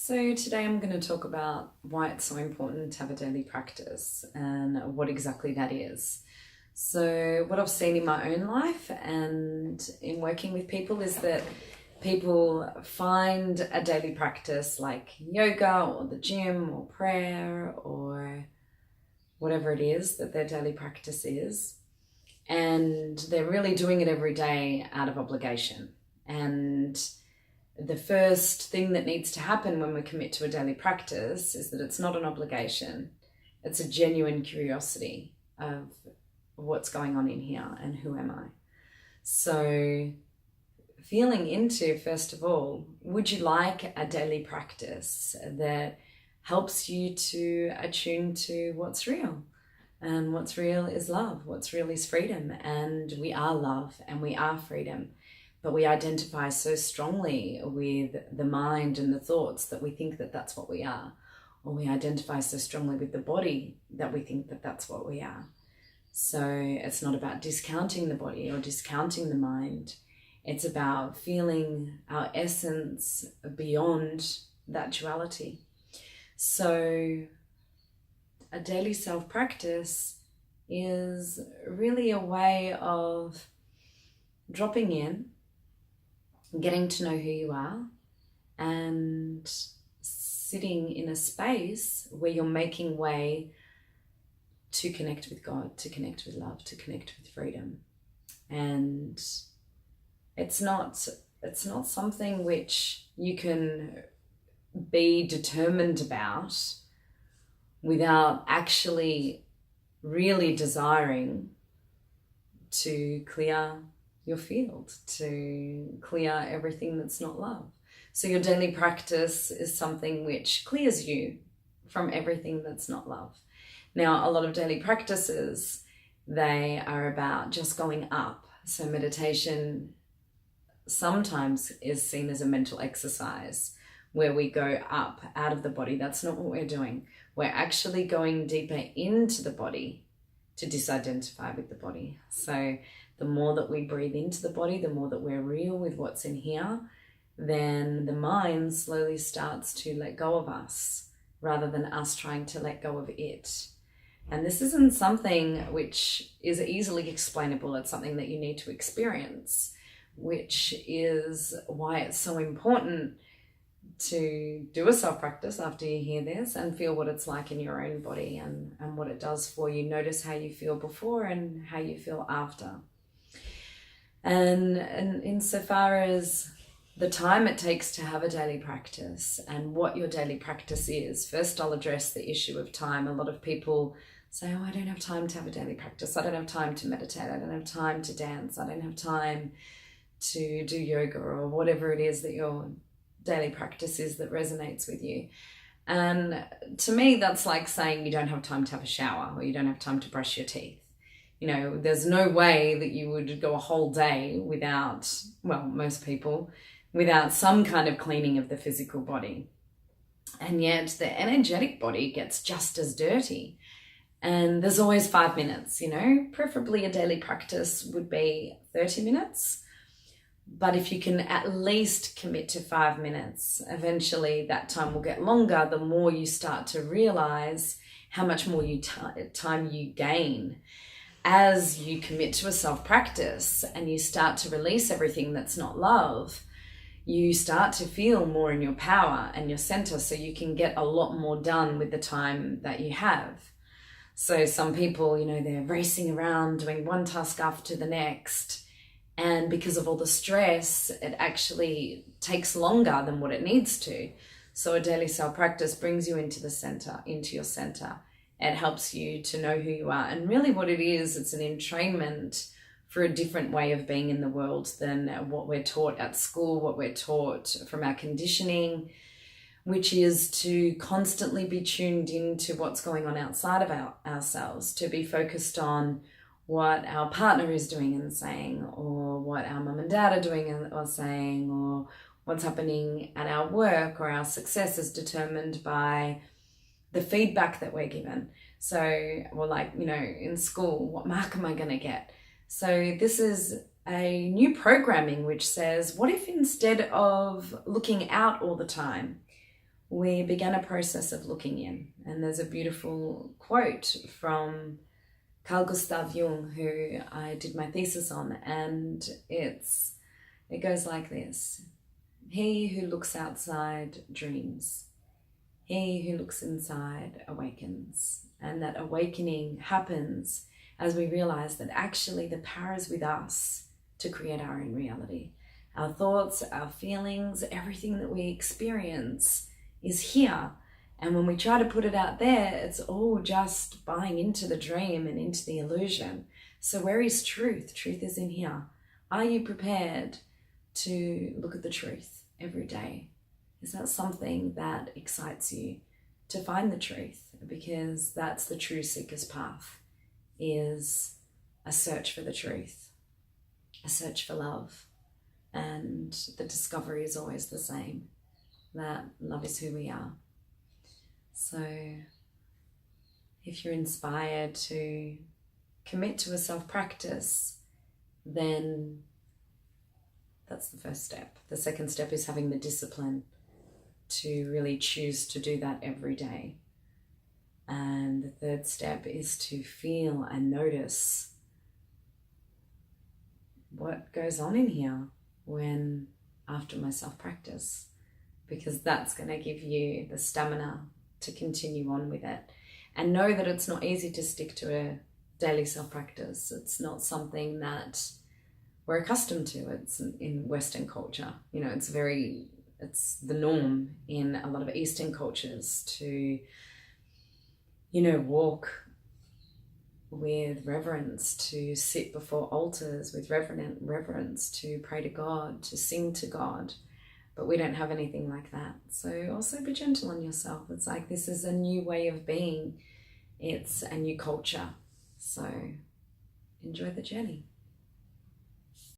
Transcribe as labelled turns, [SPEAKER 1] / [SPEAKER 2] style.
[SPEAKER 1] So today I'm going to talk about why it's so important to have a daily practice and what exactly that is. So what I've seen in my own life and in working with people is that people find a daily practice like yoga or the gym or prayer or whatever it is that their daily practice is, and they're really doing it every day out of obligation. And the first thing that needs to happen when we commit to a daily practice is that it's not an obligation. It's a genuine curiosity of what's going on in here and who am I. So feeling into, first of all, would you like a daily practice that helps you to attune to what's real? And what's real is love. What's real is freedom. And we are love and we are freedom. But we identify so strongly with the mind and the thoughts that we think that that's what we are. Or we identify so strongly with the body that we think that that's what we are. So it's not about discounting the body or discounting the mind. It's about feeling our essence beyond that duality. So a daily self-practice is really a way of dropping in, getting to know who you are, and sitting in a space where you're making way to connect with God, to connect with love, to connect with freedom. And it's not something which you can be determined about without actually really desiring to clear your field, to clear everything that's not love. So your daily practice is something which clears you from everything that's not love. Now, a lot of daily practices, they are about just going up. So meditation sometimes is seen as a mental exercise where we go up out of the body. That's not what we're doing. We're actually going deeper into the body to disidentify with the body. So the more that we breathe into the body, the more that we're real with what's in here, then the mind slowly starts to let go of us rather than us trying to let go of it. And this isn't something which is easily explainable. It's something that you need to experience, which is why it's so important to do a self-practice after you hear this and feel what it's like in your own body and what it does for you. Notice how you feel before and how you feel after. And insofar as the time it takes to have a daily practice and what your daily practice is, first I'll address the issue of time. A lot of people say, oh, I don't have time to have a daily practice. I don't have time to meditate. I don't have time to dance. I don't have time to do yoga or whatever it is that your daily practice is that resonates with you. And to me, that's like saying you don't have time to have a shower or you don't have time to brush your teeth. You know, there's no way that you would go a whole day without, well, most people, without some kind of cleaning of the physical body. And yet the energetic body gets just as dirty. And there's always 5 minutes, you know, preferably a daily practice would be 30 minutes. But if you can at least commit to 5 minutes, eventually that time will get longer the more you start to realize how much more time you gain. As you commit to a self-practice and you start to release everything that's not love, you start to feel more in your power and your center, so you can get a lot more done with the time that you have. So some people, you know, they're racing around doing one task after the next, and because of all the stress, it actually takes longer than what it needs to. So a daily self-practice brings you into the center, into your center. It helps you to know who you are. And really what it is, it's an entrainment for a different way of being in the world than what we're taught at school, what we're taught from our conditioning, which is to constantly be tuned into what's going on outside of ourselves, to be focused on what our partner is doing and saying, or what our mum and dad are doing or saying, or what's happening at our work, or our success is determined by the feedback that we're given. So, well, like, you know, in school, what mark am I going to get? So this is a new programming which says, what if instead of looking out all the time, we began a process of looking in. And there's a beautiful quote from Carl Gustav Jung, who I did my thesis on, and it goes like this. He who looks outside dreams. He who looks inside awakens. And that awakening happens as we realize that actually the power is with us to create our own reality. Our thoughts, our feelings, everything that we experience is here. And when we try to put it out there, it's all just buying into the dream and into the illusion. So where is truth? Truth is in here. Are you prepared to look at the truth every day? Is that something that excites you to find the truth? Because that's the true seeker's path, is a search for the truth, a search for love. And the discovery is always the same, that love is who we are. So if you're inspired to commit to a self-practice, then that's the first step. The second step is having the discipline to really choose to do that every day. And the third step is to feel and notice what goes on in here when after my self-practice, because that's going to give you the stamina to continue on with it. And know that it's not easy to stick to a daily self-practice. It's not something that we're accustomed to. It's in Western culture. You know, it's the norm in a lot of Eastern cultures to, walk with reverence, to sit before altars with reverence, to pray to God, to sing to God. But we don't have anything like that. So also be gentle on yourself. It's like this is a new way of being. It's a new culture. So enjoy the journey.